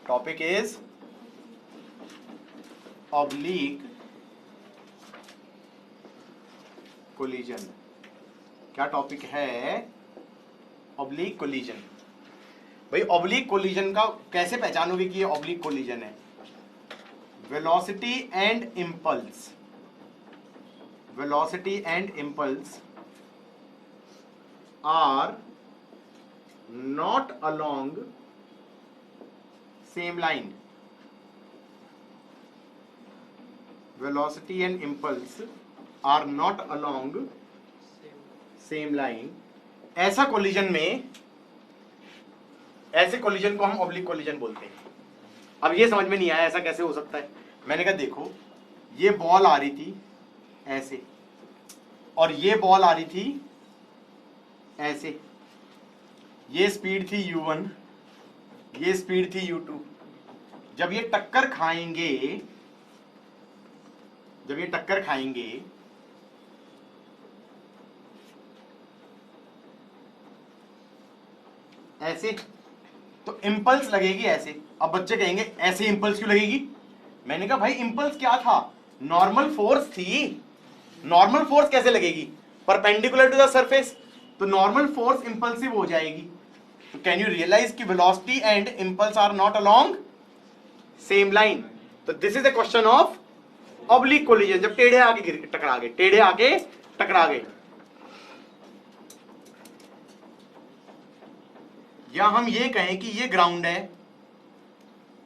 Topic is oblique collision. क्या topic है? Oblique collision. भाई ऑब्लिक कोलिजन का कैसे पहचानोगे कि ये ऑब्लिक कोलिजन है? Velocity and impulse, velocity and impulse are not along same line. Velocity and impulse are not along same line. ऐसा कोलिजन में, ऐसे कोलिजन को हम ऑब्लिक कोलिजन बोलते हैं। अब ये समझ में नहीं आया ऐसा कैसे हो सकता है। मैंने कहा देखो, ये बॉल आ रही थी ऐसे और ये बॉल आ रही थी ऐसे। ये स्पीड थी u1, ये स्पीड थी u2। जब ये टक्कर खाएंगे, जब ये टक्कर खाएंगे ऐसे, तो इंपल्स लगेगी ऐसे। अब बच्चे कहेंगे ऐसे इंपल्स क्यों लगेगी? मैंने कहा भाई इंपल्स क्या था? नॉर्मल फोर्स थी। नॉर्मल फोर्स कैसे लगेगी? Perpendicular to the surface. तो नॉर्मल फोर्स इंपल्सिव हो जाएगी। तो कैन यू रियलाइज कि velocity and impulse are not along same line. तो this is the question of oblique collision. जब टेढ़े आके टकरा गए, टेढ़े आके टकरा गए, या हम ये कहें कि ये ग्राउंड है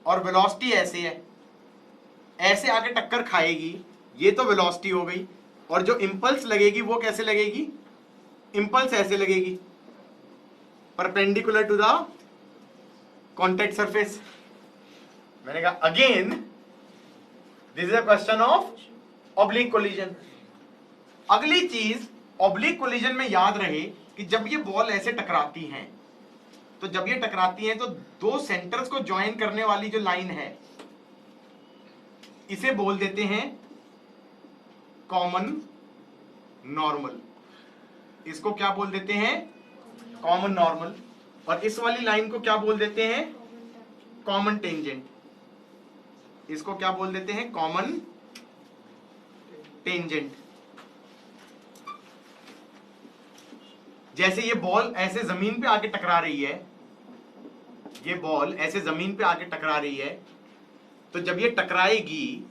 और वेलोसिटी ऐसे है, ऐसे आके टक्कर खाएगी, ये तो वेलोसिटी हो गई। और जो इंपल्स लगेगी वो कैसे लगेगी? इंपल्स ऐसे लगेगी, perpendicular to the contact surface. मैंने कहा again this is a question of oblique collision. अगली चीज ऑब्लिक कोलिजन में याद रहे कि जब ये बॉल ऐसे टकराती हैं, तो जब ये टकराती हैं तो दो सेंटर्स को ज्वाइन करने वाली जो लाइन है, इसे बोल देते हैं कॉमन नॉर्मल। इसको क्या बोल देते हैं? Common normal. और इस वाली लाइन को क्या बोल देते हैं? Common tangent. इसको क्या बोल देते हैं? Common tangent. जैसे ये बॉल ऐसे जमीन पे आके टकरा रही है, ये बॉल ऐसे जमीन पे आके टकरा रही है, तो जब ये टकराएगी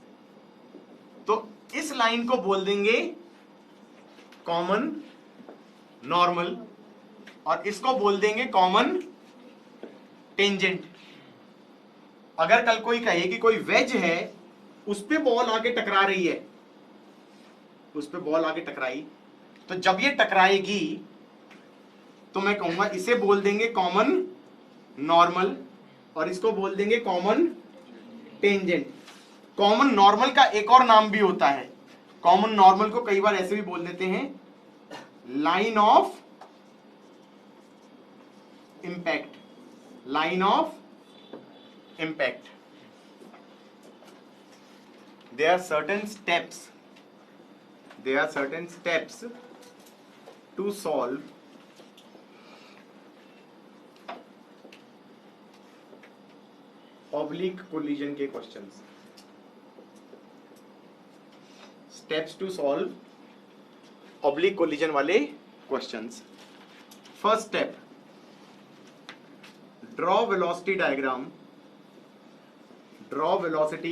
तो इस लाइन को बोल देंगे कॉमन नॉर्मल और इसको बोल देंगे कॉमन टेंजेंट। अगर कल कोई कहे कि कोई वेज है, उस पे बॉल आके टकरा रही है, उस पे बॉल आके टकराई, तो जब ये टकराएगी तो मैं कहूंगा इसे बोल देंगे कॉमन नॉर्मल और इसको बोल देंगे कॉमन टेंजेंट। कॉमन नॉर्मल का एक और नाम भी होता है। कॉमन नॉर्मल को कई बार ऐसे भी बोल देते हैं line of impact. Line of impact. There are certain steps to solve oblique collision के questions. Steps to solve oblique collision वाले questions. First step, draw velocity diagram. Draw velocity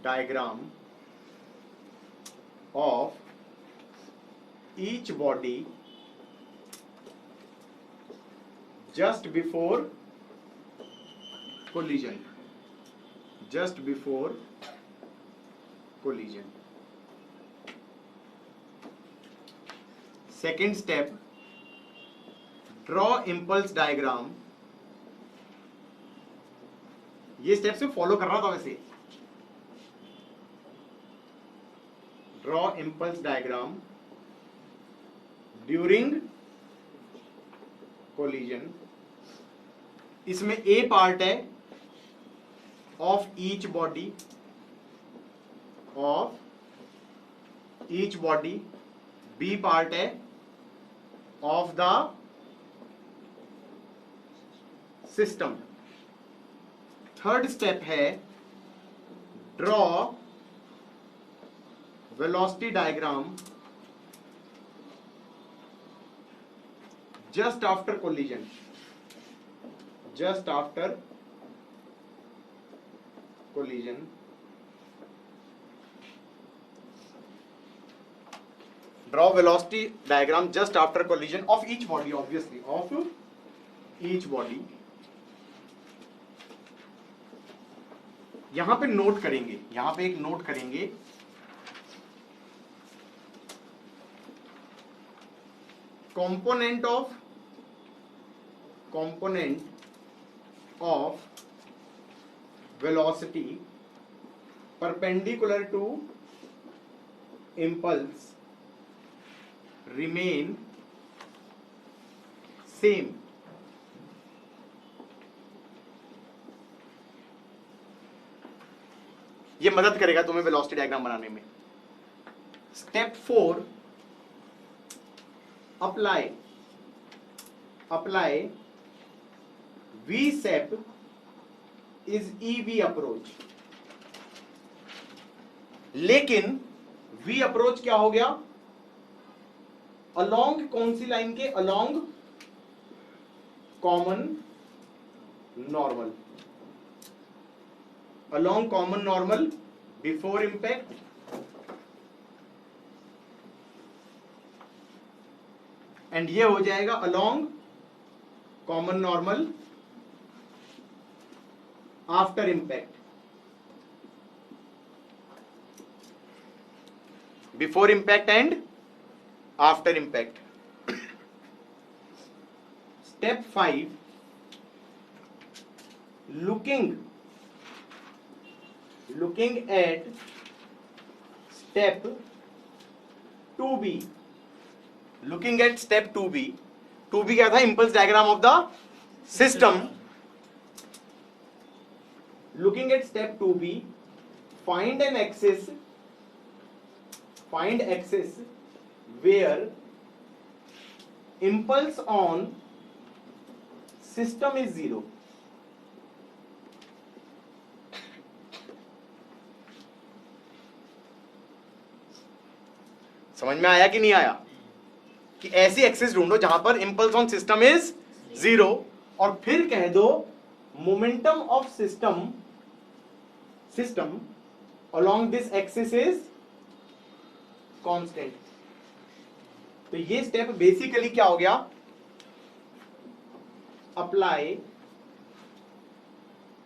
diagram of each body just before collision. Just before collision. Second step, draw impulse diagram. ये step से follow कर रहा था वैसे। Draw impulse diagram during collision. इसमें A part है of each body, B part है of the system. Third step है draw velocity diagram just after collision, just after collision. Draw velocity diagram just after collision of each body, obviously of each body. यहां पे note करेंगे, यहां पे एक note करेंगे, component of velocity perpendicular to impulse remain same. ये मदद करेगा तुम्हें वेलोसिटी डायग्राम बनाने में. Step 4, apply V-SEP is EV approach. लेकिन V अप्रोच क्या हो गया? अलोंग कौन सी लाइन के? Along common normal, along common normal before impact and ये हो जाएगा along common normal after impact. Before impact and after impact. Step 5, looking at step 2b. Looking at step 2b. 2b क्या था? impulse diagram of the system. Looking at step 2b, find axis where impulse on system is 0. समझ में आया कि नहीं आया? कि ऐसी एक्सिस ढूंढो जहां पर इंपल्स ऑन सिस्टम इज 0 और फिर कह दो momentum of system along this axis is constant. तो ये स्टेप बेसिकली क्या हो गया? Apply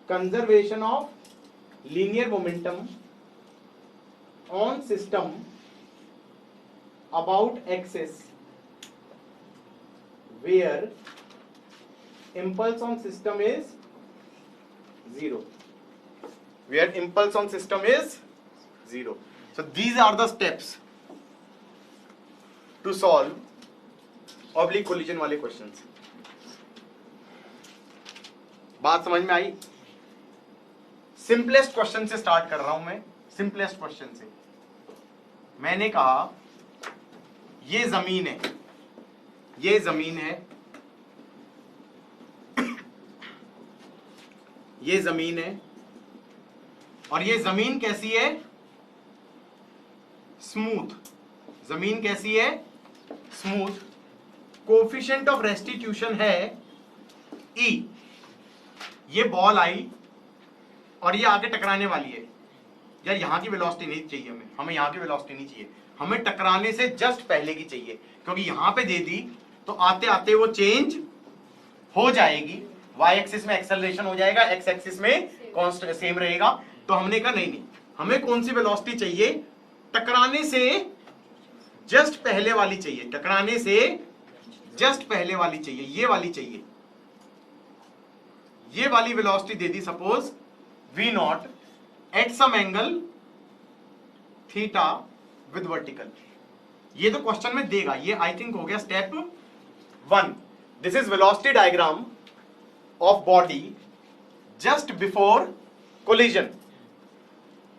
conservation of linear momentum on system about axis where impulse on system is 0. Where impulse on system is 0. So these are the steps to solve oblique collision वाले questions. बात समझ में आई? Simplest question से start कर रहा हूं मैं. Simplest question से मैंने कहा ये जमीन है, ये जमीन है, ये जमीन है और ये जमीन कैसी है? स्मूथ. जमीन कैसी है? स्मूथ. कोफिशिएंट ऑफ रेस्टिट्यूशन है E. ये बॉल आई और ये आगे टकराने वाली है. यार यहां की वेलोसिटी नहीं चाहिए हमें यहां की वेलोसिटी नहीं चाहिए, हमें टकराने से जस्ट पहले की चाहिए, क्योंकि यहां पे दे दी तो आते आते वो चेंज हो जाएगी. वाई एक्सिस में एक्सेलरेशन हो जाएगा, एक्स एक्सिस में कांस्टेंट सेम रहेगा. तो हमने कहा नहीं, हमें कौन सी वेलोसिटी चाहिए? टकराने से जस्ट पहले वाली चाहिए, टकराने से जस्ट पहले वाली चाहिए, ये वाली चाहिए. ये वाली वेलोसिटी दे दी suppose v0 at some angle theta with vertical. ये तो क्वेश्चन में देगा. ये आई थिंक हो गया step 1. This is velocity diagram of body just before collision.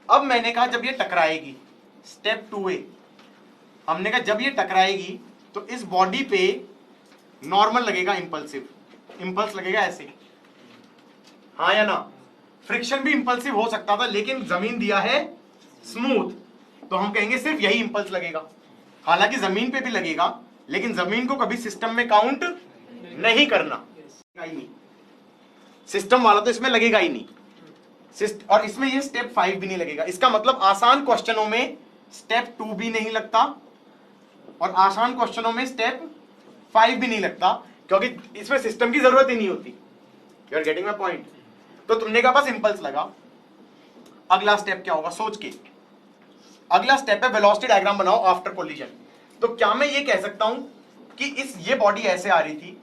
अब मैंने कहा जब ये टकराएगी, स्टेप 2a, हमने कहा जब ये टकराएगी तो इस बॉडी पे नॉर्मल लगेगा, इंपल्सिव इंपल्स लगेगा ऐसे, हाँ या ना? फ्रिक्शन भी इंपल्सिव हो सकता था, लेकिन जमीन दिया है स्मूथ, तो हम कहेंगे सिर्फ यही इंपल्स लगेगा। हालांकि जमीन पे भी लगेगा, लेकिन जमीन को कभी सिस्टम में काउंट नहीं करना, सिस्टम वाला तो इसमें लगेगा ही नहीं, और इसमें ये स्टेप 5 भी नहीं लगेगा। इसका मतलब आसान क्वेश्चनों में स्टेप 2 भी नहीं लगता और आसान क्वेश्चनों में स्टेप 5 भी नहीं लगता, क्योंकि इसमें सिस्टम की जरूरत ही नहीं होती। You are getting my point? तो तुमने कहा बस इंपल्स लगा, अगला स्टेप क्या होगा सोच के। अगला स्टेप है वेलोसिटी डायग्राम बनाओ आफ्टर कोलिजन। तो क्या मैं ये कह सकता हूं कि ये बॉडी ऐसे आ रही थी,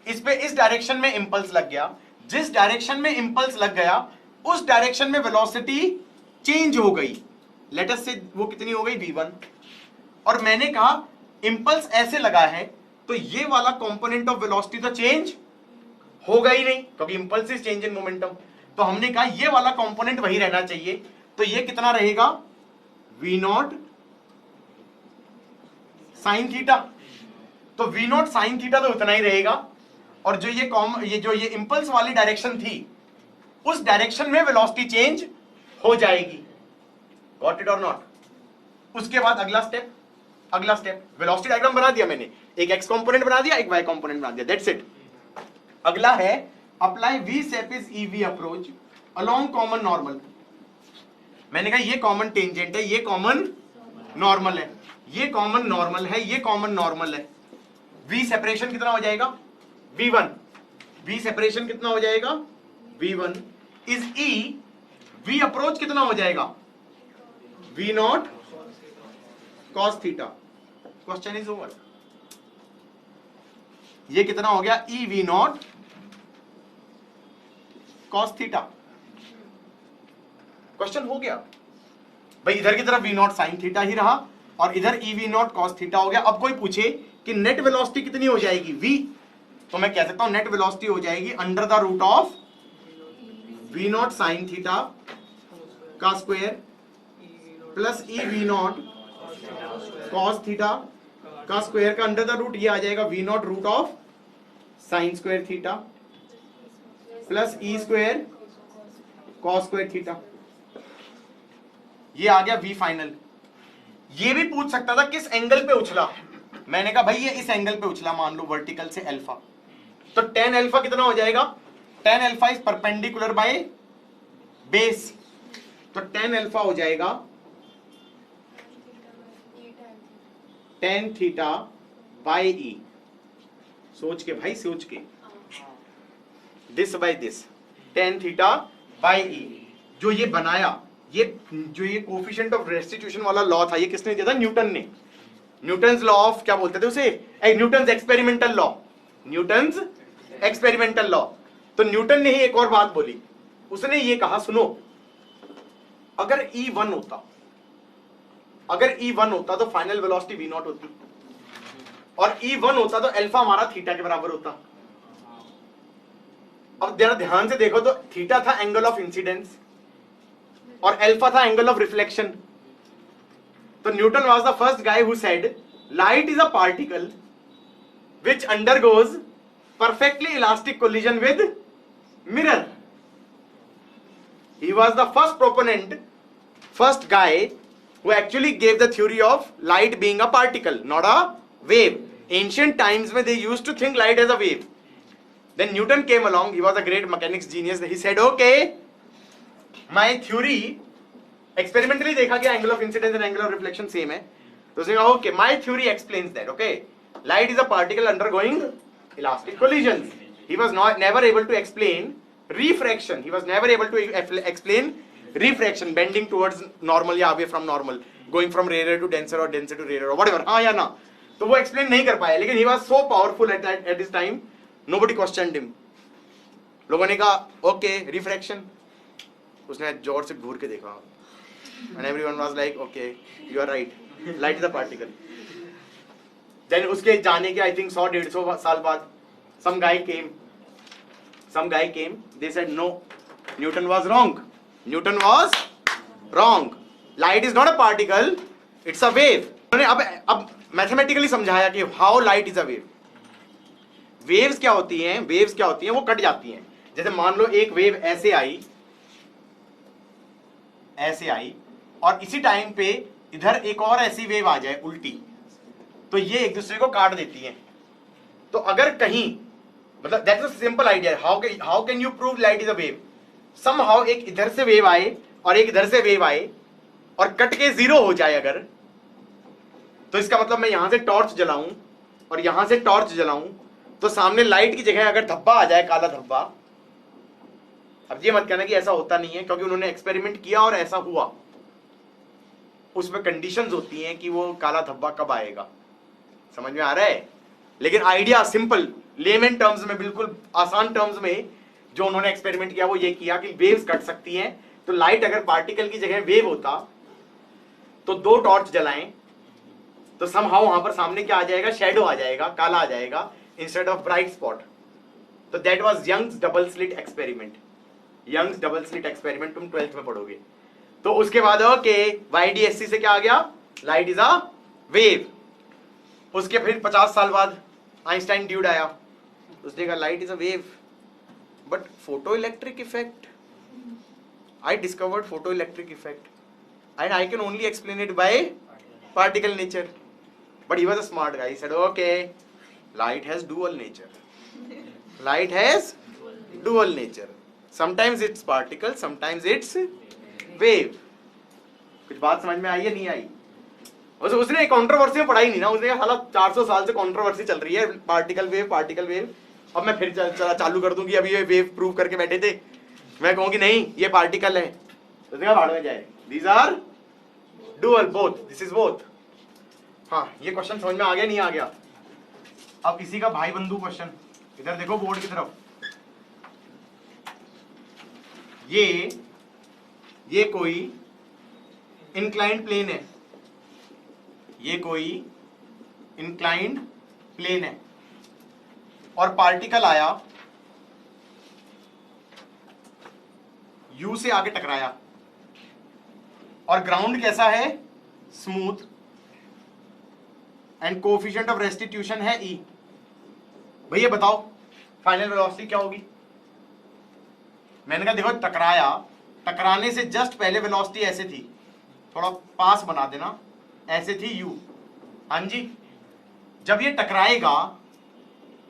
इस पे इस डायरेक्शन में इंपल्स लग गया, जिस डायरेक्शन में इंपल्स लग गया उस डायरेक्शन में वेलोसिटी चेंज हो गई, लेट अस से वो कितनी हो गई v1, और मैंने कहा इंपल्स ऐसे लगा है तो ये वाला कंपोनेंट ऑफ वेलोसिटी तो चेंज होगा ही नहीं, क्योंकि impulse is change in momentum. तो हमने कहा ये वाला कंपोनेंट वही रहना चाहिए, तो ये कितना रहेगा v0 साइन थीटा। तो v0 साइन थीटा तो उतना ही रहेगा, और जो ये इंपल्स वाली डायरेक्शन थी उस डायरेक्शन में वेलोसिटी चेंज हो जाएगी। गॉट इट और नॉट? उसके बाद अगला स्टेप वेलोसिटी डायग्राम बना दिया मैंने, एक x कंपोनेंट बना दिया, एक y कंपोनेंट बना दिया, दैट्स इट। अगला है apply v shape is ev approach along common normal. मैंने कहा ये कॉमन टेंजेंट है, ये कॉमन नॉर्मल है, ये कॉमन नॉर्मल है, ये कॉमन नॉर्मल है। v सेपरेशन कितना हो जाएगा v1, v सेपरेशन कितना हो जाएगा v1 is e, v approach कितना हो जाएगा v0 cos theta. Question is over. ये कितना हो गया e v0 cos theta. Question हो गया भाई, इधर की तरफ v0 sin थीटा ही रहा और इधर e v0 cos थीटा हो गया। अब कोई पूछे कि नेट वेलोसिटी कितनी हो जाएगी v, तो मैं कह सकता हूं नेट वेलोसिटी हो जाएगी under the root of v0 sin theta का square plus e v0 cos theta का स्क्वायर का अंडर द रूट, ये आ जाएगा v0 root of sin square theta plus e square cos square theta. ये आ गया v फाइनल। ये भी पूछ सकता था किस एंगल पे उछला, मैंने कहा भाई ये इस एंगल पे उछला, मान लो वर्टिकल से अल्फा, तो tan अल्फा कितना हो जाएगा, tan alpha is perpendicular by base, तो tan अल्फा हो जाएगा tan थीटा बाय e। सोच के भाई, सोच के, this by this, tan theta by e। जो ये बनाया, जो ये कोफिशिएंट ऑफ रेस्टिट्यूशन वाला लॉ था, ये किसने दिया था, न्यूटन ने। न्यूटन्स लॉ ऑफ क्या बोलते थे उसे, Newton's experimental law, Newton's experimental law. तो न्यूटन ने ही एक और बात बोली, उसने ये कहा सुनो, अगर E1 होता, अगर E1 होता तो फाइनल वेलोसिटी v0 होती, और E1 होता तो अल्फा हमारा थीटा के बराबर होता। अब जरा ध्यान से देखो तो थीटा था एंगल ऑफ इंसिडेंस और अल्फा था एंगल ऑफ रिफ्लेक्शन। तो Newton was the first guy who said light is a particle which undergoes perfectly elastic collision with mirror. He was the first proponent, first guy who actually gave the theory of light being a particle, not a wave. Ancient times when they used to think light as a wave. Then Newton came along, he was a great mechanics genius. He said, okay, my theory, experimentally देखा गया angle of incidence and angle of reflection same है, तो उसने कहा okay, my theory explains that, okay, light is a particle undergoing elastic collisions. He was never able to explain refraction. He was never able to explain refraction, bending towards normal या away from normal, going from rarer to denser or denser to rarer or whatever. हाँ या ना, तो वो explain नहीं कर पाया, लेकिन he was so powerful at this time, nobody questioned him. लोगों ने कहा okay, refraction. उसने जोर से घूर के देखा, and everyone was like, okay, you are right, light is a particle. Then उसके जाने के I think 100-150 साल बाद some guy came, they said no, Newton was wrong. Newton was wrong. Light is not a particle, it's a wave. उन्होंने अब mathematically समझाया कि how light is a wave. Waves क्या होती हैं, वो कट जाती हैं। जैसे मान लो एक वेव ऐसे आई ऐसे आई और इसी टाइम पे इधर एक और ऐसी वेव आ जाए उल्टी, तो ये एक दूसरे को काट देती हैं। तो अगर कहीं, मतलब that's a simple idea, how can you prove light is a wave? Somehow एक इधर से वेव आए और एक इधर से वेव आए और कट के जीरो हो जाए अगर, तो इसका मतलब मैं यहां से टॉर्च जलाऊं और यहां से टॉर्च जलाऊं, तो सामने लाइट की जगह अगर धब्बा आ जाए, काला धब्बा। अब ये मत कहना कि ऐसा होता नहीं है, क्योंकि उन्होंने एक्सपेरिमेंट किया और ऐसा हुआ। उसमें कंडीशंस होती हैं कि वो काला धब्बा कब आएगा, समझ में आ रहा है? लेकिन आइडिया सिंपल, लेमन टर्म्स में, बिल्कुल आसान टर्म्स में जो उन्होंने एक्सपेरिमेंट किया वो ये किया कि वेव्स कट सकती हैं। तो लाइट अगर पार्टिकल की जगह वेव होता तो दो टॉर्च जलाएं तो समहाउ वहां पर सामने क्या आ जाएगा, शैडो आ जाएगा, काला आ जाएगा इंस्टेड ऑफ ब्राइट स्पॉट। तो that was Young's double slit experiment. Young's double slit experiment तुम 12th में पढ़ोगे। तो उसके बाद ओके, YDSC से क्या आ गया, लाइट इज अ वेव। उसके फिर 50 साल बाद आइंस्टाइन ड्यूड आया, उसने कहा light is a wave but photo electric effect, I discovered photoelectric effect and I can only explain it by particle nature. But he was a smart guy. He said, okay, light has dual nature. Light has dual nature. Sometimes it's particle, sometimes it's wave. कुछ बात समझ में आई या नहीं आई? उसने controversy में पढ़ाई नहीं ना, उसने कहा साला 400 साल से कंट्रोवर्सी चल रही है, पार्टिकल वेव पार्टिकल वेव। अब मैं फिर चला चालू कर दूं कि अभी ये वेव प्रूव करके बैठे थे, मैं कहूं कि नहीं ये पार्टिकल है, तो देखा भाड़ में जाए। These are dual, both, this is both. हाँ, ये क्वेश्चन समझ में आ गया नहीं आ गया? अब इसी का भाई बंधु क्वेश्चन, इधर देखो बोर्ड की तरफ। ये कोई इंक्लाइंड प्लेन है, ये कोई इंक्लाइंड प्लेन है और पार्टिकल आया, यू से आगे टकराया और ग्राउंड कैसा है, smooth, and coefficient of restitution है ई। भैया बताओ फाइनल वेलोसिटी क्या होगी? मैंने कहा देखो टकराया, टकराने से जस्ट पहले वेलोसिटी ऐसे थी, थोड़ा पास बना देना, ऐसे थी यू। हाँ जी, जब ये टकराएगा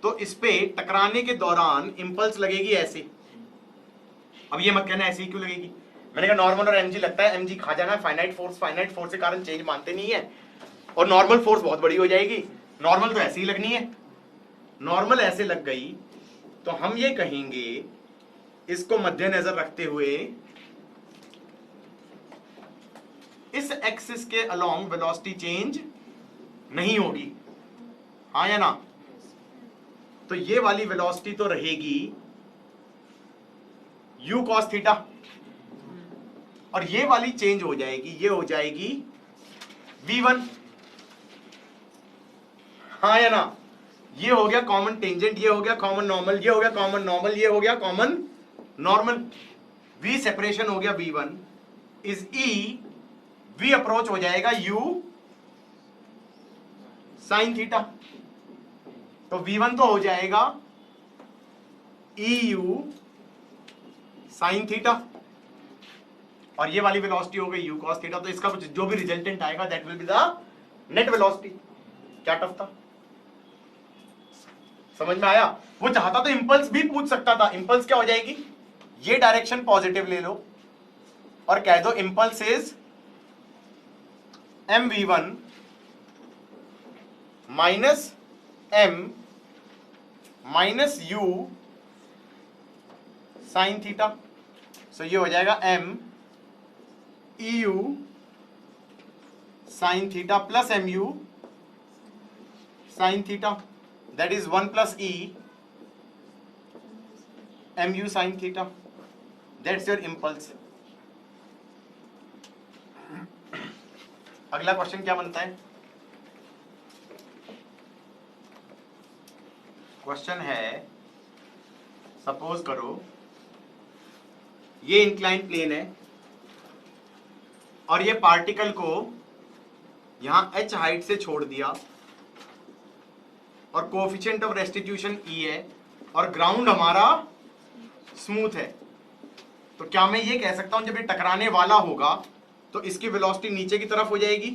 तो इस पे टकराने के दौरान इंपल्स लगेगी ऐसे। अब ये मत कहना ऐसी क्यों लगेगी, मैंने कहा नॉर्मल और mg लगता है, mg खा जाना, फाइनाइट फोर्स के कारण चेंज मानते नहीं है, और नॉर्मल फोर्स बहुत बड़ी हो जाएगी। नॉर्मल तो ऐसे ही लगनी है, नॉर्मल ऐसे लग गई तो हम ये कहेंगे, इसको मद्देनजर रखते हुए इस एक्सिस के अलोंग वेलोसिटी चेंज नहीं होगी, हाँ या ना? तो ये वाली वेलोसिटी तो रहेगी u cos थीटा, और ये वाली चेंज हो जाएगी, ये हो जाएगी v1, हाँ या ना? ये हो गया कॉमन टेंजेंट, ये हो गया कॉमन नॉर्मल, ये हो गया कॉमन नॉर्मल, ये हो गया कॉमन नॉर्मल। v सेपरेशन हो गया v1 is e, v approach हो जाएगा u साइन थीटा। तो v1 तो हो जाएगा eu साइन थीटा, और ये वाली वेलोसिटी हो गई u cos थीटा। तो इसका जो भी रिजल्टेंट आएगा that will be the net velocity. क्या टफ था, समझ में आया? वो चाहता तो इंपल्स भी पूछ सकता था, इंपल्स क्या हो जाएगी, ये डायरेक्शन पॉजिटिव ले लो और कह दो impulse is mv1 minus m minus u sine theta. So ये हो जाएगा m eu sine theta plus mu sine theta, that is 1 plus e mu sine theta, that's your impulse. अगला क्वेश्चन क्या बनता है? क्वेश्चन है, सपोज करो ये इंक्लाइन प्लेन है और ये पार्टिकल को यहां h हाइट से छोड़ दिया और कोएफिशिएंट ऑफ रेस्टिट्यूशन e है और ग्राउंड हमारा स्मूथ है। तो तो क्या मैं ये कह सकता हूं जब ये टकराने वाला होगा तो इसकी वेलोसिटी नीचे की तरफ हो जाएगी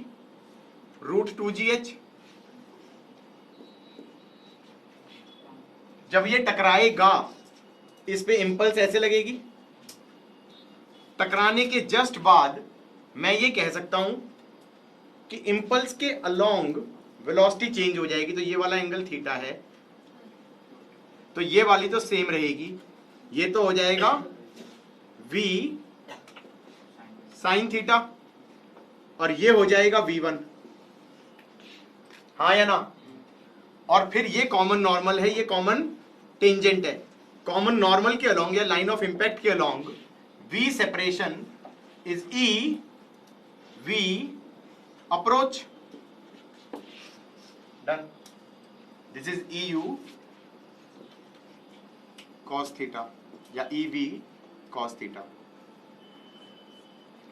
√2gh। जब ये टकराएगा इस पे इंपल्स ऐसे लगेगी। टकराने के जस्ट बाद मैं ये कह सकता हूं कि इंपल्स के अलोंग वेलोसिटी चेंज हो जाएगी। तो ये वाला एंगल थीटा है, तो ये वाली तो सेम रहेगी, ये तो हो जाएगा v साइन थीटा और ये हो जाएगा v1, हाँ या ना। और फिर ये कॉमन नॉर्मल है, ये कॉमन टेंजेंट है। कॉमन नॉर्मल के अलोंग या लाइन ऑफ इंपैक्ट के along v separation is e v approach. Done. This is eu cos theta या ev cos थीटा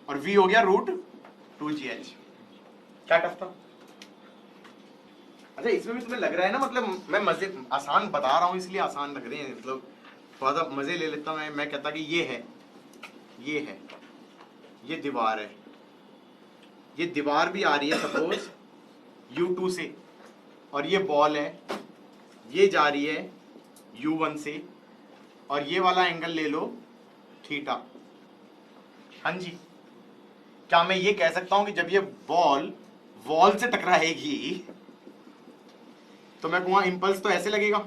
और v हो गया √2gh। क्या टफ था? अच्छा, इसमें भी तुम्हें लग रहा है ना, मतलब मैं मजे आसान बता रहा हूं इसलिए आसान लग रहे हैं, मतलब थोड़ा सा मजे ले लेता हूं। मैं कहता कि ये है, ये दीवार है, ये दीवार भी आ रही है सपोज u2 से, और ये बॉल है, ये जा रही है u1 से, और ये वाला एंगल ले लो थीटा। हाँ जी, क्या मैं ये कह सकता हूं कि जब ये बॉल वॉल से टकराएगी तो मैं कहूंगा इंपल्स तो ऐसे लगेगा।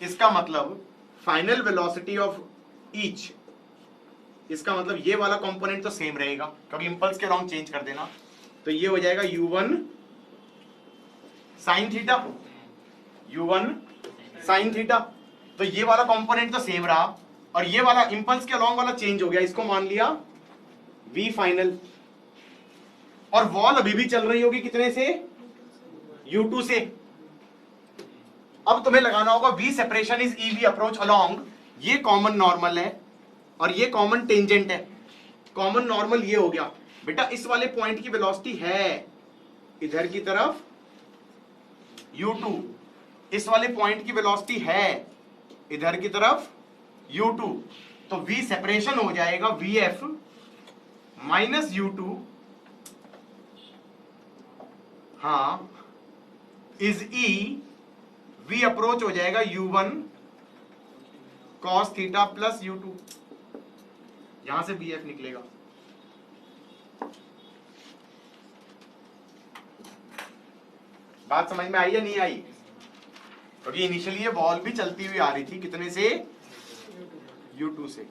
इसका मतलब फाइनल वेलोसिटी ऑफ ईच, इसका मतलब ये वाला कंपोनेंट तो सेम रहेगा क्योंकि इंपल्स के अलोंग चेंज कर देना। तो ये हो जाएगा u1 sine theta, u1 sine theta. तो ये वाला कंपोनेंट तो सेम रहा और ये वाला इंपल्स के अलोंग वाला चेंज हो गया, इसको मान लिया v फाइनल। और वॉल अभी भी चल रही होगी कितने से? u2 से। अब तुम्हें लगाना होगा v separation is ev approach along, ये कॉमन नॉर्मल है और ये कॉमन टेंजेंट है। कॉमन नॉर्मल ये हो गया बेटा, इस वाले पॉइंट की वेलोसिटी है इधर की तरफ u2, इस वाले पॉइंट की वेलोसिटी है इधर की तरफ u2। तो v सेपरेशन हो जाएगा vf माइनस u2, हाँ, इज e, v अप्रोच हो जाएगा u1 cos theta plus u2, यहां से bf निकलेगा। बात समझ में आई या नहीं आई? क्योंकि इनिशियली ये बॉल भी चलती हुई आ रही थी कितने से? u2 से।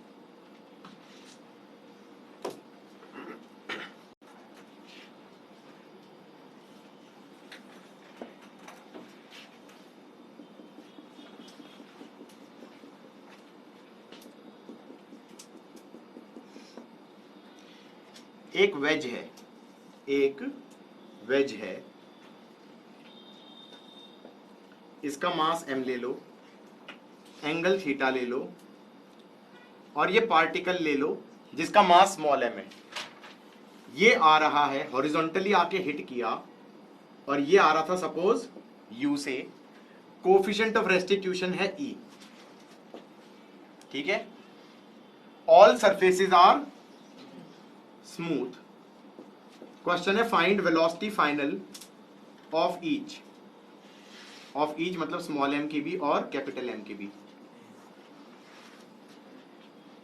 एक वेज है, एक वेज है, इसका मास m ले लो, एंगल थीटा ले लो, और ये पार्टिकल ले लो जिसका मास स्मॉल m है। ये आ रहा है हॉरिजॉन्टली आके हिट किया और ये आ रहा था सपोज u से, कोफिशिएंट ऑफ रेस्टिट्यूशन है e, ठीक है। All surfaces are smooth. Question है find velocity final of each, of each मतलब स्मॉल m की भी और कैपिटल M की भी।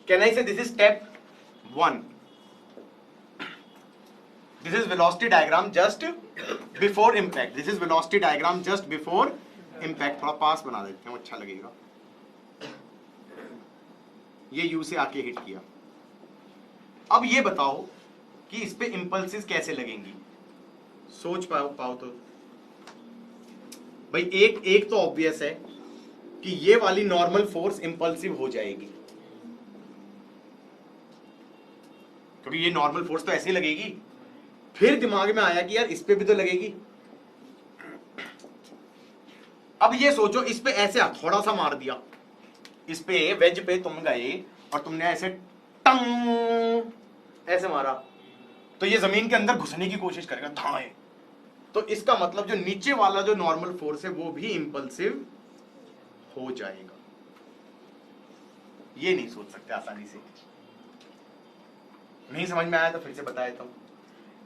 कैन आई से this is step 1, this is velocity diagram just before impact, this is velocity diagram just before impact. थोड़ा पास बना देते हैं, अच्छा लगेगा। ये u से आके हिट किया। अब ये बताओ कि इस पे इंपल्सेस कैसे लगेंगी, सोच पाओ तो भाई। एक तो ऑब्वियस है कि ये वाली नॉर्मल फोर्स इंपल्सिव हो जाएगी क्योंकि ये नॉर्मल फोर्स तो ऐसे ही लगेगी। फिर दिमाग में आया कि यार इस पे भी तो लगेगी। अब ये सोचो, इस पे ऐसे थोड़ा सा मार दिया, इस पे वेज पे तुम गए और तुमने ऐसे टंग ऐसे मारा तो ये जमीन के अंदर घुसने की कोशिश करेगा धाए। तो इसका मतलब जो नीचे वाला जो नॉर्मल फोर्स है वो भी इंपल्सिव हो जाएगा। ये नहीं सोच सकते आसानी से। नहीं समझ में आया तो फिर से बता देता हूं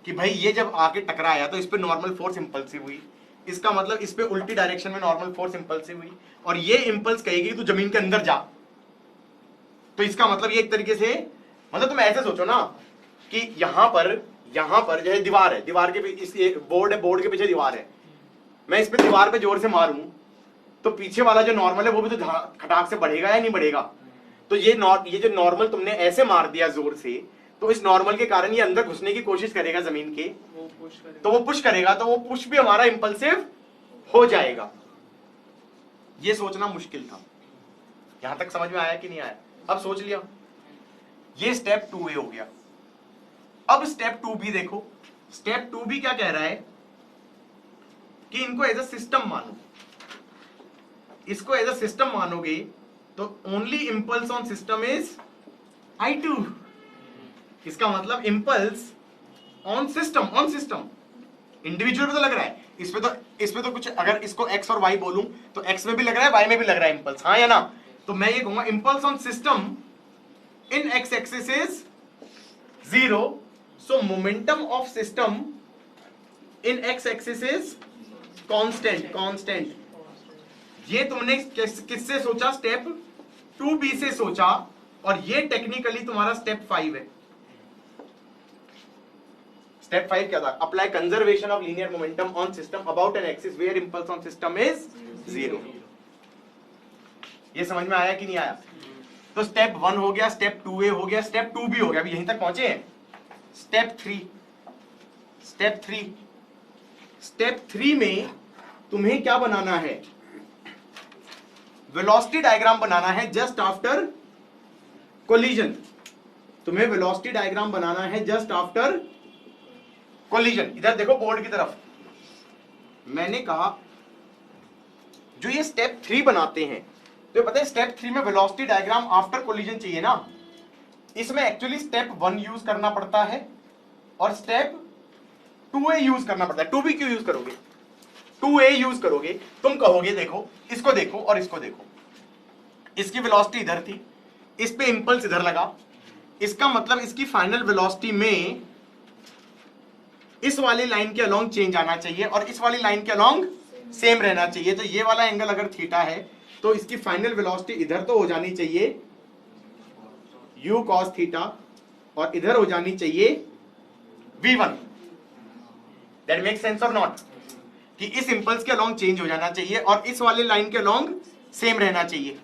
कि भाई ये जब आके टकराया तो इस पे नॉर्मल फोर्स इंपल्सिव हुई, इसका मतलब इस पे उल्टी डायरेक्शन में नॉर्मल फोर्स इंपल्सिव हुई, और ये इंपल्स कहेगी तू जमीन के अंदर जा। तो इसका मतलब ये एक तरीके से, मतलब तुम ऐसे सोचो ना कि यहां पर जो है दीवार है, दीवार के पीछे बोर्ड है, बोर्ड के पीछे दीवार है, मैं इस पे दीवार पे जोर से मारूं तो पीछे वाला जो नॉर्मल है वो भी तो खटाक से बढ़ेगा या नहीं बढ़ेगा। तो ये जो नॉर्मल तुमने ऐसे मार दिया जोर से, तो इस नॉर्मल के कारण ये अंदर घुसने की कोशिश करेगा जमीन के, तो वो पुश करेगा, तो वो पुश भी हमारा इंपल्सिव हो जाएगा। ये सोचना मुश्किल था। यहां तक समझ में आया कि नहीं आया? अब सोच लिया। ये स्टेप 2A हो गया। अब स्टेप 2B देखो। स्टेप 2B क्या कह रहा है कि इनको एज अ सिस्टम मानो। इसको एज अ सिस्टम मानोगे तो only impulse on system is I2। इसका मतलब इंपल्स ऑन सिस्टम, इंडिविजुअल पे तो लग रहा है, इस पे तो कुछ, अगर इसको x और y बोलूं तो x में भी लग रहा है, y में भी लग रहा है इंपल्स, हाँ या ना? तो मैं ये कहूंगा impulse on system in x axis is 0, so momentum of system in x axis is constant. ये तुमने किससे सोचा? स्टेप 2B से सोचा, और ये टेक्निकली तुम्हारा स्टेप 5 है। स्टेप 5 क्या था? Apply conservation of linear momentum on system about an axis where impulse on system is 0। ये समझ में आया कि नहीं आया? तो स्टेप 1 हो गया, स्टेप 2A हो गया, स्टेप 2B हो गया। अभी यहीं तक पहुंचे हैं। स्टेप 3 में तुम्हें क्या बनाना है? वेलोसिटी डायग्राम बनाना है जस्ट आफ्टर कोलिजन। तुम्हें वेलोसिटी डायग्राम बनाना है जस्ट आफ्टर कोलिजन। इधर देखो बोर्ड की तरफ। मैंने कहा जो ये स्टेप 3 बनाते हैं, तो पता है स्टेप 3 में वेलोसिटी डायग्राम आफ्टर कोलिजन चाहिए ना। इसमें एक्चुअली स्टेप 1 यूज करना पड़ता है और स्टेप 2A यूज करना पड़ता है। 2B क्यों यूज करोगे? 2A यूज करोगे, तुम कहोगे देखो, इसको देखो और इसको देखो, इसकी वेलोसिटी इधर थी, इस पे इंपल्स इधर लगा, इसका मतलब इसकी फाइनल वेलोसिटी में इस वाली लाइन के अलोंग चेंज आना चाहिए और इस वाली लाइन के अलोंग सेम रहना चाहिए। तो ये वाला एंगल अगर थीटा है तो इसकी फाइनल वेलोसिटी इधर तो हो जानी चाहिए u cos थीटा, और इधर हो जानी चाहिए v1। दैट मेक सेंस और नॉट? कि इस इंपल्स के अलोंग चेंज हो जाना चाहिए और इस वाले लाइन के अलोंग सेम रहना चाहिए।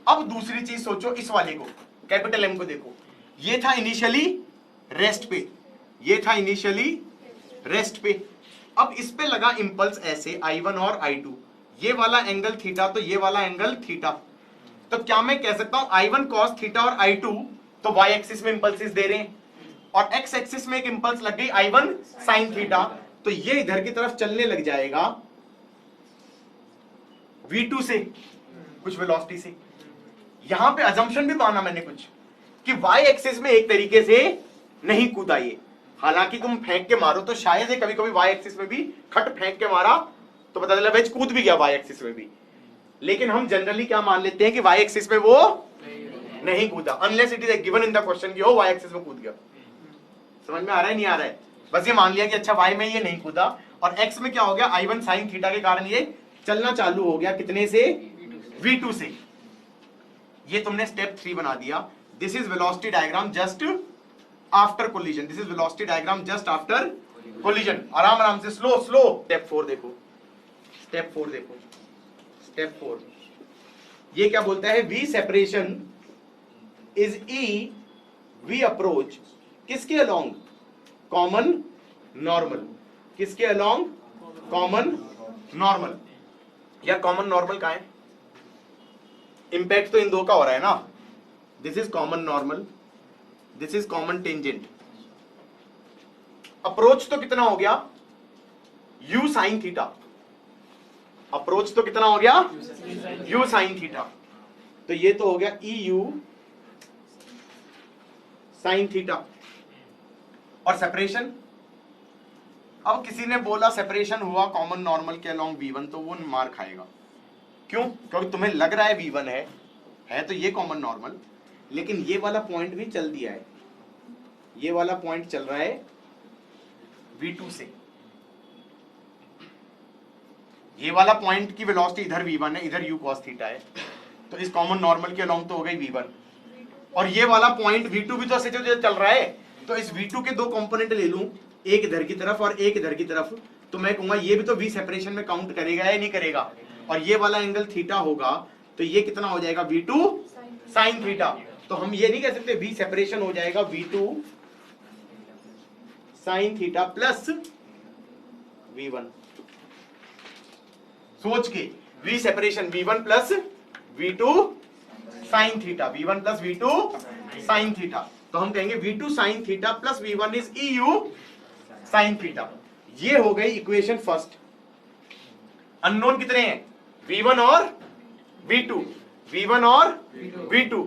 अब दूसरी चीज सोचो, इस वाले को, कैपिटल M को देखो, ये था इनिशियली रेस्ट पे, ये था इनिशियली रेस्ट पे। अब इस पे लगा इंपल्स ऐसे I1 और I2, ये वाला एंगल थीटा तो ये वाला एंगल थीटा। तो क्या मैं कह सकता हूं I1 cos थीटा और I2 तो y एक्सिस में इंपल्सिस दे रहे हैं, और x एक्सिस में एक इंपल्स लग गई I1 sin थीटा, तो ये इधर की तरफ चलने लग जाएगा v2 से कुछ वेलोसिटी से। यहां पे अजम्पशन भी माना मैंने कुछ कि y एक्सिस में एक तरीके से नहीं कूदा ये, हालांकि तुम फेंक के मारो तो शायद कभी कभी y एक्सिस में भी खट फेंक के मारा तो पता चला वेज कूद भी गया y एक्सिस में भी, लेकिन हम जनरली क्या मान लेते हैं कि y एक्सिस में वो नहीं कूदा, unless it is given in the question कि वो y एक्सिस में कूद गया। समझ में आ रहा है नहीं आ रहा है? बस ये मान लिया कि अच्छा y में ये नहीं कूदा, और x में क्या हो गया, I1 sin थीटा के कारण ये चलना चालू हो गया, कितने से? v2 से। ये तुमने स्टेप 3 बना दिया। This is velocity diagram just after collision, this is velocity diagram just after collision. आराम आराम से, स्लो स्लो। स्टेप 4 देखो, स्टेप 4 देखो, स्टेप 4 ये क्या बोलता है? v separation is E v approach किसके अलोंग? Common normal. किसके अलोंग? Common normal. या कॉमन नॉर्मल कहां है? इंपैक्ट तो इन दो का हो रहा है ना। This is common normal, this is common tangent. Approach तो कितना हो गया? u sin theta. अप्रोच तो कितना हो गया? u sin theta. तो ये तो हो गया EU sin थीटा। और सेपरेशन, अब किसी ने बोला सेपरेशन हुआ कॉमन नॉर्मल के अलोंग v1, तो वो मार खाएगा। क्यों? क्योंकि तुम्हें लग रहा है v1 है है तो ये कॉमन नॉर्मल, लेकिन ये वाला पॉइंट भी चल दिया है, ये वाला पॉइंट चल रहा है v2 से, ये वाला पॉइंट की वेलोसिटी इधर v1 है, इधर u cos थीटा है, तो इस कॉमन नॉर्मल के अलोंग तो हो गई v1, और ये वाला पॉइंट v2 भी तो ऐसे चल रहा है, तो इस v2 के दो कंपोनेंट ले लूं, एक इधर की तरफ और एक इधर की तरफ, तो मैं कहूंगा ये भी तो v सेपरेशन में काउंट करेगा या नहीं करेगा, और ये वाला एंगल थीटा होगा, तो ये कितना हो जाएगा v2 sin थीटा। तो हम ये नहीं कह सकते v सेपरेशन हो जाएगा v2 sin theta plus v1, सोच के v separation v1 plus v2 sin theta, v1 plus v2 sin theta, तो हम कहेंगे v2 sin theta plus v1 is eu sin theta. ये हो गई इक्वेशन फर्स्ट। अननोन कितने हैं? v1 और v2, v1 और v2।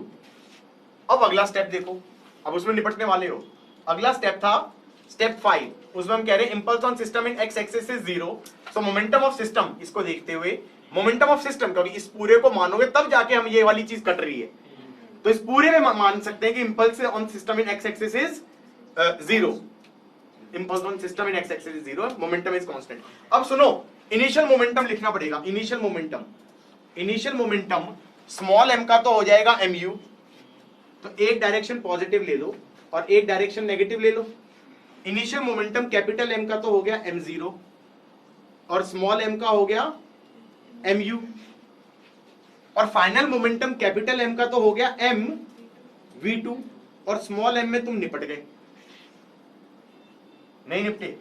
अब अगला स्टेप देखो, अब उसमें निपटने वाले हो। अगला स्टेप था स्टेप 5, उसमें हम कह रहे हैं impulse on system in x axis is 0, so momentum of system, इसको देखते हुए मोमेंटम ऑफ सिस्टम, क्योंकि इस पूरे को मानोगे तब जाके हम ये वाली चीज कट रही है, तो इस पूरे में मान सकते हैं कि impulse on system in x axis is 0, impulse on system in x axis is 0, momentum is constant. अब सुनो, इनिशियल मोमेंटम लिखना पड़ेगा। इनिशियल मोमेंटम स्मॉल m का तो हो जाएगा mu, तो एक डायरेक्शन पॉजिटिव ले लो और एक डायरेक्शन नेगेटिव ले लो। इनिशियल मोमेंटम कैपिटल M का तो हो गया m0 और स्मॉल m का हो गया mu, और फाइनल मोमेंटम कैपिटल M का तो हो गया mv2 और स्मॉल m में तुम निपट गए। नहीं निपटे?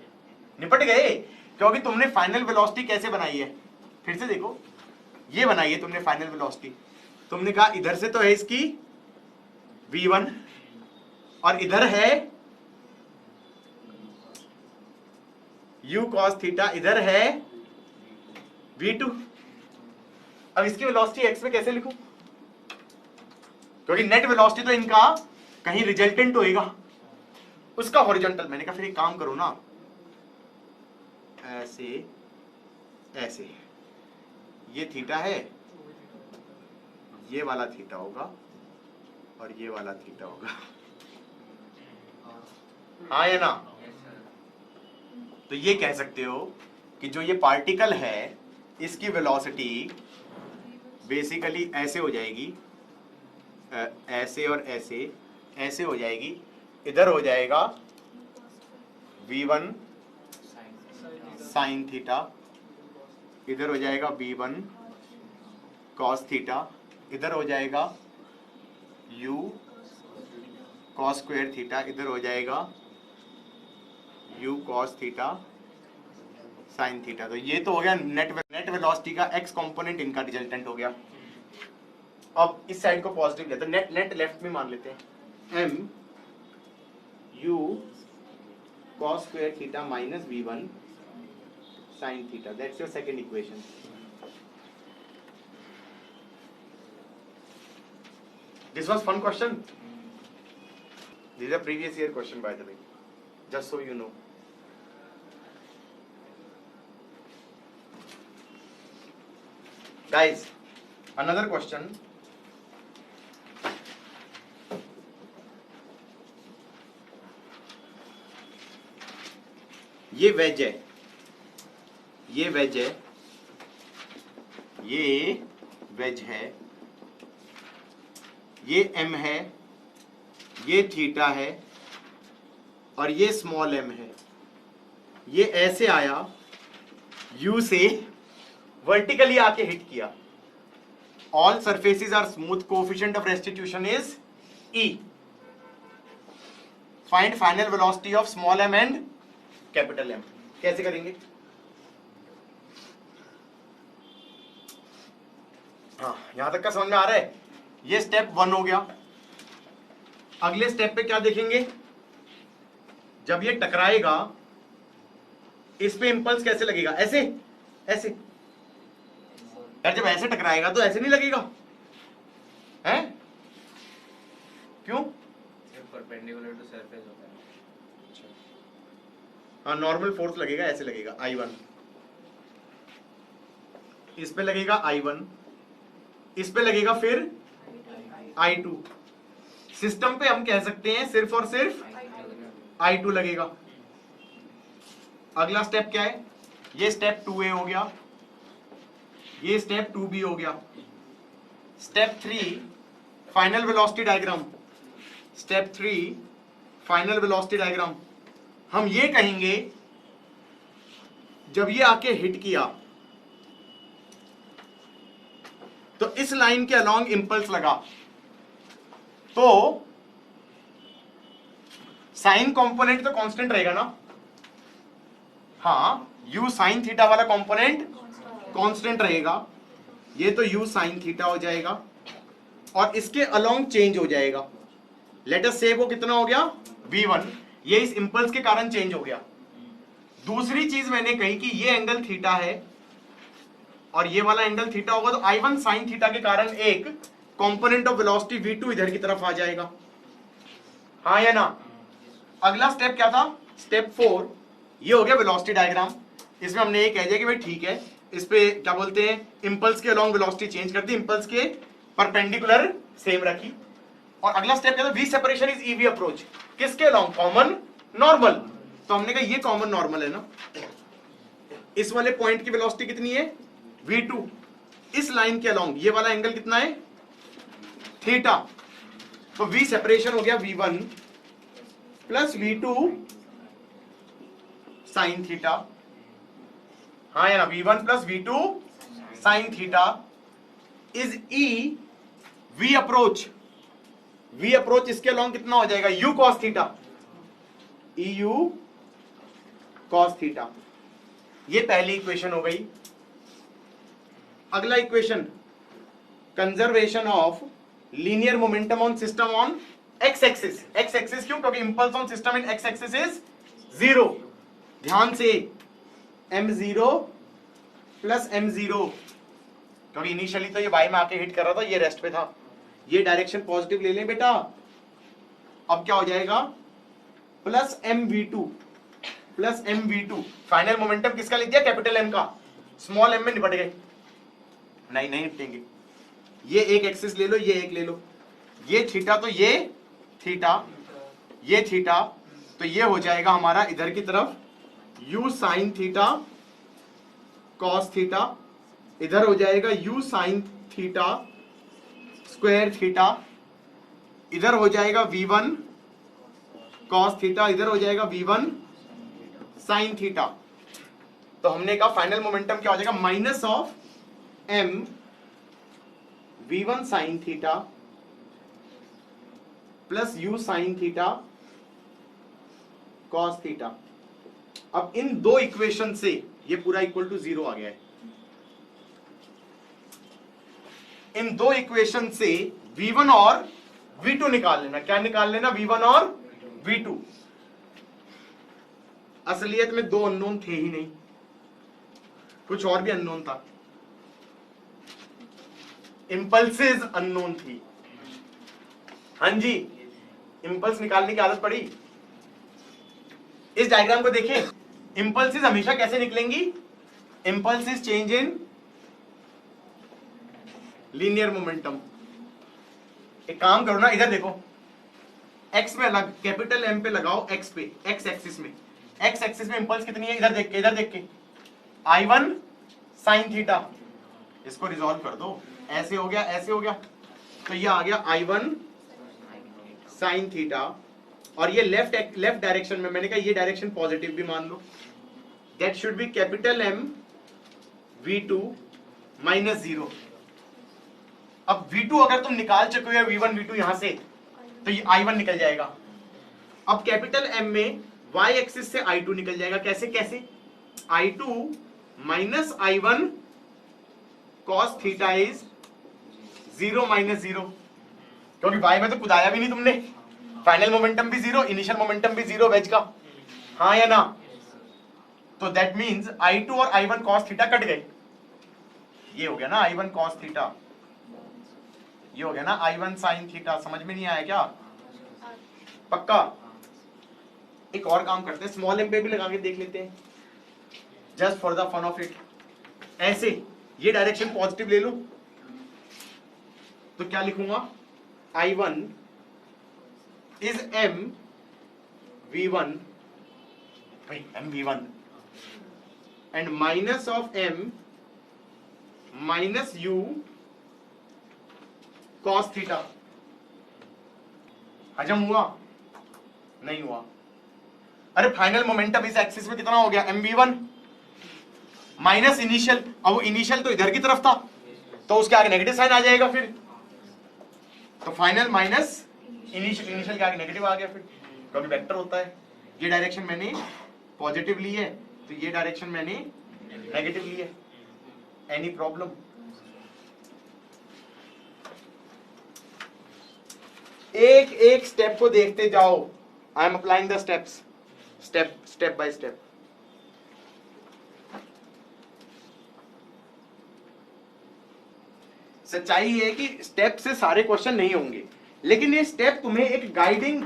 निपट गए, क्योंकि तुमने फाइनल वेलोसिटी कैसे बनाई है, फिर से देखो, ये बनाई है तुमने फाइनल वेलोसिटी। तुमने कहा इधर से तो है इसकी v1 और इधर है u cos थीटा, इधर है v2। अब इसकी वेलोसिटी x में कैसे लिखूं, क्योंकि नेट वेलोसिटी तो इनका कहीं रिजल्टेंट होएगा, उसका हॉरिजॉन्टल। मैंने कहा फिर एक काम करो ना, ऐसे ऐसे, ये थीटा है, ये वाला थीटा होगा और ये वाला थीटा होगा, हाँ या ना? तो ये कह सकते हो कि जो ये पार्टिकल है इसकी वेलोसिटी बेसिकली ऐसे हो जाएगी, ऐसे और ऐसे, ऐसे हो जाएगी, इधर हो जाएगा v1 sin थीटा, इधर हो जाएगा v1 cos थीटा, इधर हो जाएगा u cos स्क्वायर थीटा, इधर हो जाएगा u cos theta sin theta. तो ये तो हो गया नेट वेलोसिटी का x कंपोनेंट, इनका रिजल्टेंट हो गया। अब इस साइड को पॉजिटिव लेते हैं, नेट लेफ्ट में मान लेते हैं, m u cos square theta minus v1 sin theta, that's your second equation. This was fun question. This is a previous year question, by the way, just so you know. Guys, another question. ये wedge है, ये wedge है, ये wedge है, ये m है, ये theta है और ये स्मॉल m है। ये ऐसे आया, u से वर्टिकली आके हिट किया। All surfaces are smooth, coefficient of restitution is e। Find final velocity of small m and capital M। कैसे करेंगे? हाँ, यहां तक का समझ में आ रहा है? ये स्टेप 1 हो गया। अगले स्टेप पे क्या देखेंगे? जब ये टकराएगा, इस पे इंपल्स कैसे लगेगा? ऐसे ऐसे। यार जब ऐसे टकराएगा तो ऐसे नहीं लगेगा, हैं? क्यों? परपेंडिकुलर टू सरफेस होता है। हाँ, नॉर्मल फोर्स लगेगा, ऐसे लगेगा I1, इस पे लगेगा I1, इस पे लगेगा फिर I2। सिस्टम पे हम कह सकते हैं सिर्फ और सिर्फ I2 लगेगा। अगला स्टेप क्या है? ये स्टेप 2A हो गया, ये स्टेप 2B हो गया। Step 3 final velocity diagram. Step 3 final velocity diagram. हम ये कहेंगे जब ये आके हिट किया तो इस लाइन के अलोंग इंपल्स लगा, तो साइन कंपोनेंट तो कांस्टेंट रहेगा ना? हाँ, u साइन थीटा वाला कंपोनेंट कांस्टेंट रहेगा। ये तो u साइन थीटा हो जाएगा और इसके अलोंग चेंज हो जाएगा। लेट अस से वो कितना हो गया? v1। ये इस इंपल्स के कारण चेंज हो गया। दूसरी चीज मैंने कही कि ये एंगल थीटा है और ये वाला एंगल थीटा होगा, तो I1 साइन थीटा के कारण एक कंपोनेंट ऑफ वेलोसिटी v2 इधर की तरफ आ जाएगा। हाँ या ना? अगला स्टेप क्या था? स्टेप 4 ये हो गया वेलोसिटी डायग्राम। इसमें हमने ये कह दिया कि भाई ठीक है, इस पे क्या बोलते हैं, इंपल्स के अलोंग वेलोसिटी चेंज कर दी, इंपल्स के परपेंडिकुलर सेम रखी। और अगला स्टेप क्या था? V separation is e v approach. किसके अलोंग? Common normal. तो हमने कहा ये कॉमन नॉर्मल है ना, इस वाले पॉइंट की वेलोसिटी कितनी है? v2। इस लाइन के अलोंग ये वाला एंगल कितना है? थीटा। तो v सेपरेशन हो गया v1 plus v2 sine theta. हाँ या ना? v1 plus v2 sine theta is e v approach. v approach इसके अलोंग कितना हो जाएगा? u cos theta. eu cos theta. ये पहली इक्वेशन हो गई। अगला equation, conservation of linear momentum on system on x axis. X axis क्यों? क्योंकि impulse on system in x axis is 0। ध्यान से, m0 प्लस m0, क्योंकि इनिशियली तो ये y में आके हिट कर रहा था, ये रेस्ट पे था। ये डायरेक्शन पॉजिटिव ले लें बेटा। अब क्या हो जाएगा? Plus mv2 plus mv2। Final momentum किसका लिख दिया? कैपिटल M का। स्मॉल m में निपट गए। नहीं निपटेंगे। ये एक एक्सिस ले लो, ये एक ले लो, ये थीटा तो ये थीटा, ये थीटा, तो ये हो जाएगा हमारा इधर की तरफ u sine theta cos theta, इधर हो जाएगा u sine theta square theta, इधर हो जाएगा v1 कॉस थीटा, इधर हो जाएगा v1 साइन थीटा। तो हमने कहा फाइनल मोमेंटम क्या हो जाएगा? Minus of m v1 sign theta plus u sine theta cos theta. अब इन दो इक्वेशन से ये पूरा इक्वल टू 0 आ गया है। इन दो इक्वेशन से v1 और v2 निकाल लेना। क्या निकाल लेना? v1 और v2। असलियत में दो अननोन थे ही नहीं, कुछ और भी अननोन था। इंपल्सेस अननोन थी। हाँ जी, इंपल्स निकालने की आदत पड़ी। इस डायग्राम को देखें, इंपल्सेस हमेशा कैसे निकलेंगी? Impulses change in linear momentum. एक काम करो ना, इधर देखो, एक्स में अलग, कैपिटल एम पे लगाओ, एक्स पे, एक्स एक्सिस में। एक्स एक्सिस में इंपल्स कितनी है? इधर देख के, इधर देख के, I1 साइन थीटा। इसको रिजॉल्व कर दो, ऐसे हो गया, ऐसे हो गया, तो ये आ गया I1 साइन थीटा। और ये लेफ्ट डायरेक्शन में, मैंने कहा ये डायरेक्शन पॉजिटिव भी मान लो, that should be capital M V2 minus 0। अब V2 अगर तुम निकाल चुके हो V1 V2 यहां से, तो ये I1 निकल जाएगा। अब कैपिटल M में y एक्सिस से I2 निकल जाएगा। कैसे कैसे? I2 minus I1 cos theta is 0 minus 0, क्योंकि y में तो कुदाया भी नहीं तुमने। फाइनल मोमेंटम भी 0, इनिशियल मोमेंटम भी 0 वेज का। हाँ या ना? तो दैट मींस I2 और I1 cos थीटा कट गए। ये हो गया ना I1 cos थीटा, ये हो गया ना I1 sin थीटा। समझ में नहीं आया क्या? पक्का? एक और काम करते हैं, स्मॉल m पे भी लगा के देख लेते हैं, just for the fun of it. ऐसे ये डायरेक्शन पॉजिटिव ले लो, तो क्या लिखूंगा? I1 is M V1 M V1 and minus of M minus U cos theta. हजम हुआ? नहीं हुआ। अरे फाइनल मोमेंटम इस एक्सिस में कितना हो गया? mv1 minus initial. अब वो इनिशियल तो इधर की तरफ था तो उसके आगे नेगेटिव साइन आ जाएगा फिर, तो फाइनल माइनस इनिशियल के आगे नेगेटिव आ गया फिर, क्योंकि वेक्टर होता है। ये डायरेक्शन मैंने पॉजिटिव ली है तो ये डायरेक्शन मैंने नेगेटिव ली है। Any problem? एक एक स्टेप को देखते जाओ। I am applying the steps, step by step. सच्चाई है कि स्टेप से सारे क्वेश्चन नहीं होंगे, लेकिन ये स्टेप तुम्हें एक गाइडिंग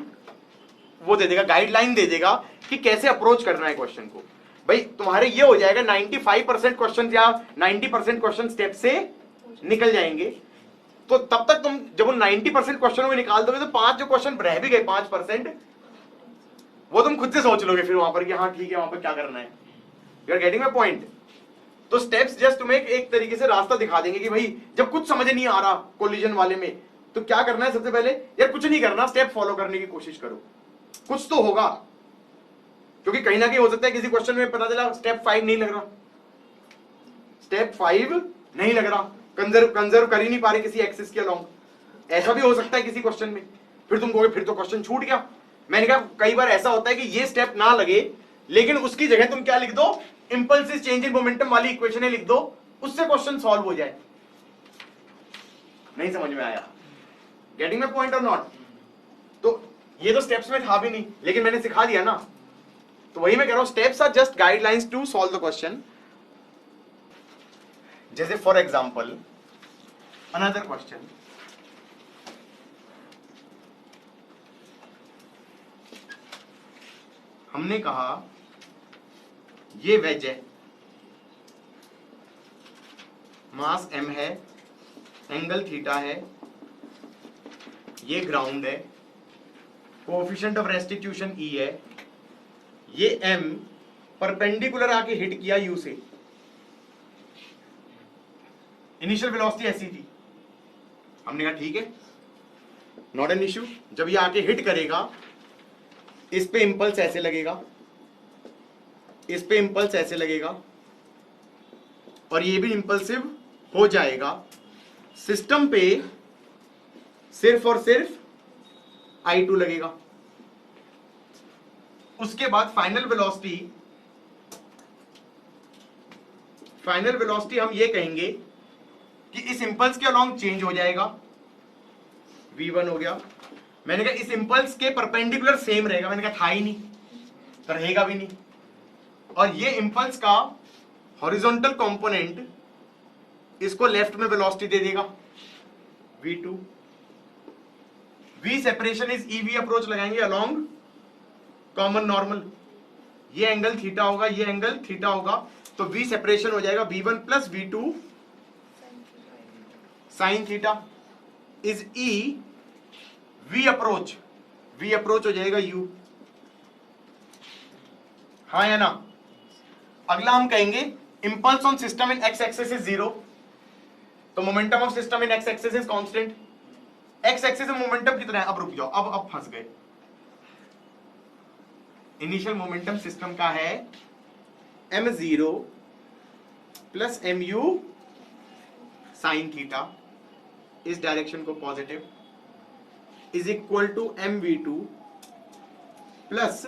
वो दे देगा, गाइडलाइन दे देगा कि कैसे अप्रोच करना है क्वेश्चन को। भाई तुम्हारे ये हो जाएगा 95% क्वेश्चन या 90% क्वेश्चन स्टेप से निकल जाएंगे। तो तब तक तुम जब उन 90% क्वेश्चनों को निकाल दोगे तो 5 जो क्वेश्चन रह भी गए 5%, वो तुम खुद से सोच लोगे फिर वहां पर कि हाँ ठीक है वहां पर क्या करना है। You are getting my point? तो स्टेप्स जस्ट तुम्हें एक तरीके से रास्ता दिखा देंगे कि भाई जब कुछ समझ नहीं आ रहा कोलिजन वाले में तो क्या करना है। सबसे पहले यार कुछ नहीं करना, स्टेप फॉलो करने की कोशिश करो, कुछ तो होगा। क्योंकि कहीं ना कहीं हो सकता है किसी क्वेश्चन में पता चला स्टेप 5 नहीं लग रहा, स्टेप 5 नहीं लग रहा, कंजर्व कर ही नहीं पा रहे किसी एक्सिस के अलोंग। ऐसा भी हो सकता है किसी क्वेश्चन में, फिर तुम कहोगे फिर तो क्वेश्चन छूट गया। मैंने कहा कई बार ऐसा होता है कि ये स्टेप ना लगे लेकिन उसकी जगह तुम क्या लिख दो, इंपल्सिव चेंज इन मोमेंटम वाली इक्वेशन लिख दो, उससे क्वेश्चन सॉल्व हो जाए। नहीं समझ में आया? गेटिंग माय पॉइंट और नॉट? तो ये तो स्टेप्स में था भी नहीं लेकिन मैंने सिखा दिया ना, तो वही मैं कह रहा हूं steps are just guidelines to solve the question. जैसे फॉर एग्जांपल अनदर क्वेश्चन, हमने कहा ये वेज है, मास m है, एंगल थीटा है, ये ग्राउंड है, कोएफिशिएंट ऑफ रेस्टिट्यूशन E है, ये m परपेंडिकुलर आके हिट किया u से, इनिशियल वेलोसिटी ऐसी थी। हमने कहा ठीक है नॉट एन इश्यू, जब ये आके हिट करेगा इस पे इंपल्स ऐसे लगेगा, इस पे इंपल्स ऐसे लगेगा और ये भी इंपल्सिव हो जाएगा। सिस्टम पे सिर्फ और सिर्फ I2 लगेगा। उसके बाद फाइनल वेलोसिटी हम ये कहेंगे कि इस इंपल्स के अलोंग चेंज हो जाएगा, v1 हो गया। मैंने कहा इस इंपल्स के परपेंडिकुलर सेम रहेगा, मैंने कहा था ही नहीं तो रहेगा भी नहीं। और ये इंपल्स का हॉरिजॉन्टल कंपोनेंट इसको लेफ्ट में वेलोसिटी दे देगा v2। v separation is ev approach लगाएंगे अलोंग कॉमन नॉर्मल, ये एंगल थीटा होगा, ये एंगल थीटा होगा, तो v सेपरेशन हो जाएगा v1 plus v2 sine theta is e v approach हो जाएगा u। हाँ या ना? अगला हम कहेंगे impulse on system in x axis is 0, तो momentum of system in x axis is constant. x axis में मोमेंटम कितना है? अब रुक जाओ, अब फंस गए। इनिशियल मोमेंटम सिस्टम का है m0 plus mu sine theta, इस डायरेक्शन को positive, is equal to mv2 plus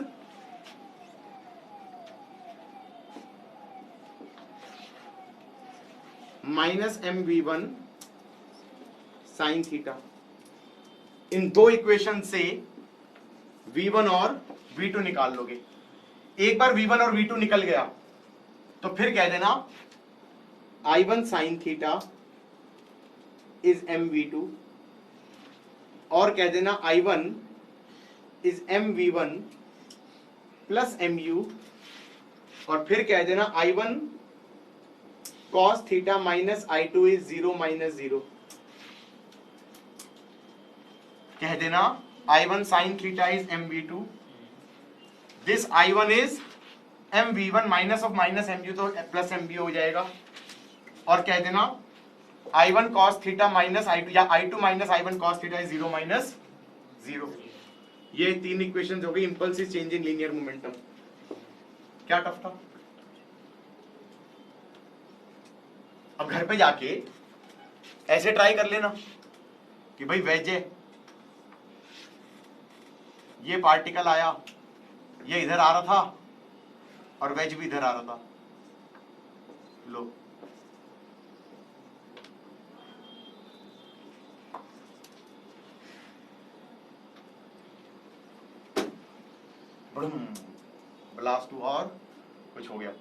minus mv1 sine theta. इन दो इक्वेशन से v1 और v2 निकाल लोगे। एक बार v1 और v2 निकल गया तो फिर कह देना i1 sine theta is mv2 और कह देना i1 is mv1 plus mu और फिर कह देना i1 cos theta minus i2 is 0 minus 0। कह देना I1 sin theta is mv2, this I1 is mv1 minus of minus mv तो प्लस mv हो जाएगा, और कह देना I1 cos theta minus I2 या I2 minus I1 cos theta is 0 minus 0। ये 3 इक्वेशंस हो गई impulsive change in linear momentum. क्या टफ था? अब घर पे जाके ऐसे ट्राई कर लेना कि भाई वेज है, ये पार्टिकल आया, ये इधर आ रहा था और वेज भी इधर आ रहा था, लो ब्लास्ट हुआ और कुछ हो गया।